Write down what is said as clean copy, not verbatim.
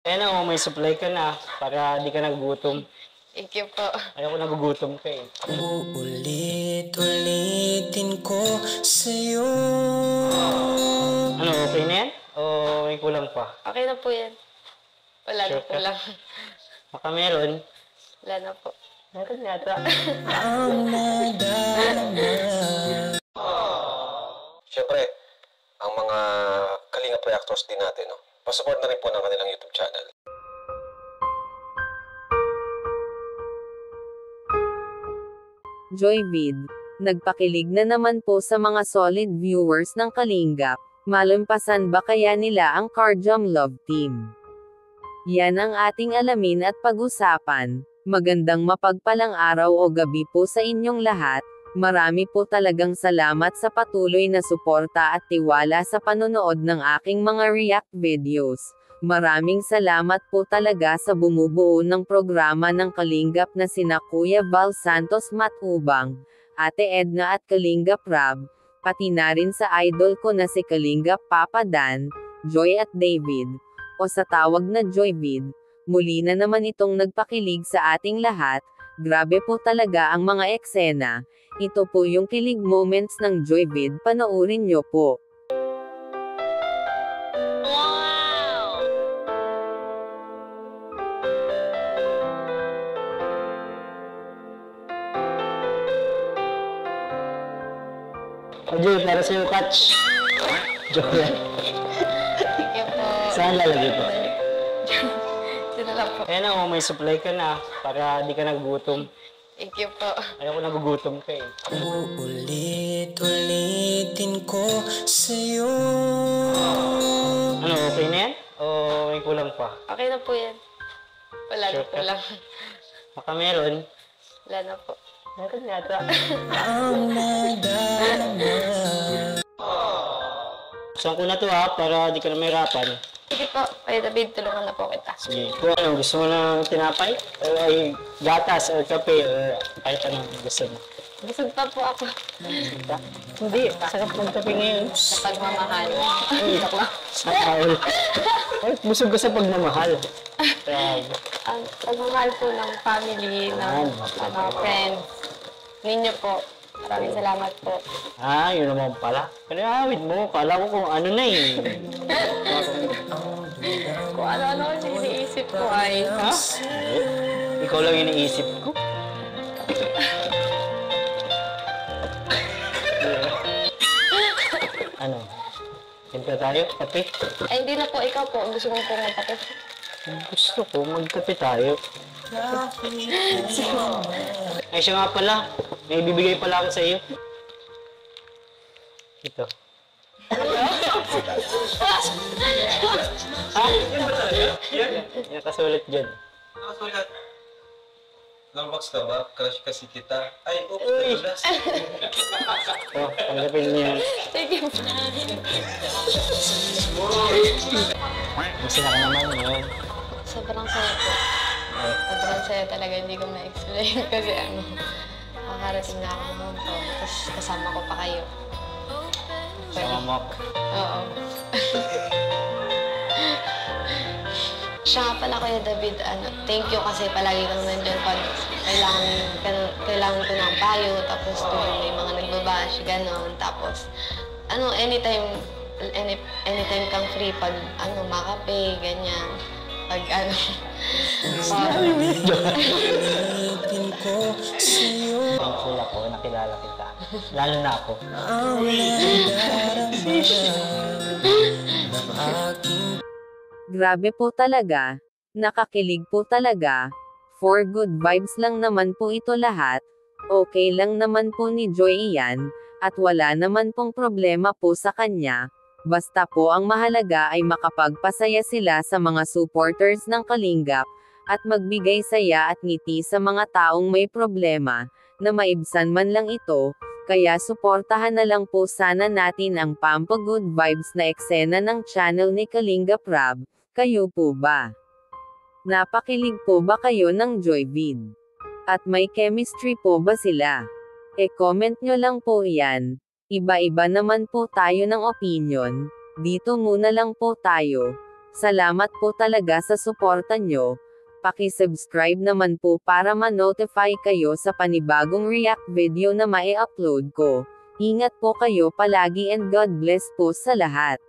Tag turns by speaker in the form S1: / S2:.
S1: Eh na, may supply ka na para di ka nagugutom.
S2: Thank you po.
S1: Ayaw ko nagugutom ka eh.
S3: Uulit-ulitin ko sa'yo.
S1: Ano, okay na yan? O may kulang pa?
S2: Okay na po yan. Wala na
S1: Sure
S2: po
S1: ka?
S2: lang.
S1: Baka meron.
S2: Wala na po.
S1: Meron yata.
S3: Ang nadarama.
S4: Siyempre, ang mga Kalingap reactors din natin, no? Pasupport na rin po ng kanilang YouTube channel.
S5: Joyvid, nagpakilig na naman po sa mga solid viewers ng Kalingap. Malampasan ba kaya nila ang Cardium Love Team? Yan ang ating alamin at pag-usapan. Magandang mapagpalang araw o gabi po sa inyong lahat. Marami po talagang salamat sa patuloy na suporta at tiwala sa panonood ng aking mga react videos. Maraming salamat po talaga sa bumubuo ng programa ng Kalingap na sina Kuya Val Santos Matubang, Ate Edna at Kalingap Rab, pati na rin sa idol ko na si Kalingap Papa Dan, Joy at David, o sa tawag na Joyvid. Muli na naman itong nagpakilig sa ating lahat. Grabe po talaga ang mga eksena. Ito po yung kilig moments ng Joyvid, panoorin nyo po.
S1: O Joy, para sa'yo, catch. Joke lang.
S2: Thank you po.
S1: Saan lalagay po?
S2: Sino lang po.
S1: Eh na, may supply ka na para di ka nagugutom.
S2: Thank you po.
S1: Ayaw ko nagugutom ka eh.
S3: Uulit-ulitin ko sa'yo.
S1: Ano, okay na yan? O may kulang pa?
S2: Okay na po yan. Wala na
S1: Sure
S2: po
S1: ka?
S2: lang.
S1: Baka meron.
S2: Wala na po.
S1: Meron yata.
S3: Ang nadarama.
S1: Saan ko na to ha, para di ka na mahirapan.
S2: Sige po. Kaya David, tulungan na po kita.
S1: Sige. Kung ano, gusto mo ng tinapay? O ay gatas o kape o kahit anong gusto mo.
S2: Busog pa po ako.
S1: Diba? Hindi, sarap magkape ngayon.
S2: Sa pagmamahal.
S1: Ay, takla. Nakahol. Ay, busog ka sa pagmamahal. Grabe.
S2: Ang pagmamahal po ng family, ng mga friends. Ninyo po. Maraming salamat po.
S1: Ah, yun naman pala. Pero awit mo, kala ko kung ano na eh.
S2: Kung ano-ano kasi iniisip ko ay...
S1: Ha? Ikaw lang iniisip ko. Ano? Siyempre tayo, kape.
S2: Ay, hindi na po. Ikaw po. Gusto mo po magpapit.
S1: Gusto ko, magkape tayo. Ay, siya nga pala. May bibigay pala ako sa iyo. Ito. Ha? Yan ba talaga? Yan? Nakasulat dyan.
S4: Nakasulat. Lambox ka ba? Crush kasi kita. Ay, oops,
S1: Uy.
S4: nagulas.
S1: Oh, tanggapin niyo yan.
S2: Thank you.
S1: Masaya ka naman yun.
S2: Sobrang saya po. Sobrang saya talaga. Hindi ko ma-explain kasi makakarating na ako naman po. Tapos kasama ko pa kayo.
S1: Sama mo ako.
S2: Oo. Siya nga pala, Kuya David, thank you kasi palagi kang nandiyan pag kailangan ko ng payo, tapos tuloy may mga nagbabash, gano'n. Tapos, anytime kang free pag, makape, ganyan. Pag,
S3: Uulitin ko sa'yo.
S1: Thankful ako, nakilala kita. Lalo na ako.
S3: Ang nadarama ng aking
S5: Grabe po talaga. Nakakilig po talaga. For good vibes lang naman po ito lahat. Okay lang naman po ni Joy iyan, at wala naman pong problema po sa kanya. Basta po ang mahalaga ay makapagpasaya sila sa mga supporters ng Kalingap, at magbigay saya at ngiti sa mga taong may problema, na maibsan man lang ito. Kaya suportahan na lang po sana natin ang Pampa Good Vibes na eksena ng channel ni Kalingap Rab. Kayo po ba? Napakilig po ba kayo ng Joyvid? At may chemistry po ba sila? E-comment nyo lang po yan. Iba-iba naman po tayo ng opinion. Dito muna lang po tayo. Salamat po talaga sa suporta nyo. Paki-subscribe naman po para ma-notify kayo sa panibagong react video na mai-upload ko. Ingat po kayo palagi and God bless po sa lahat.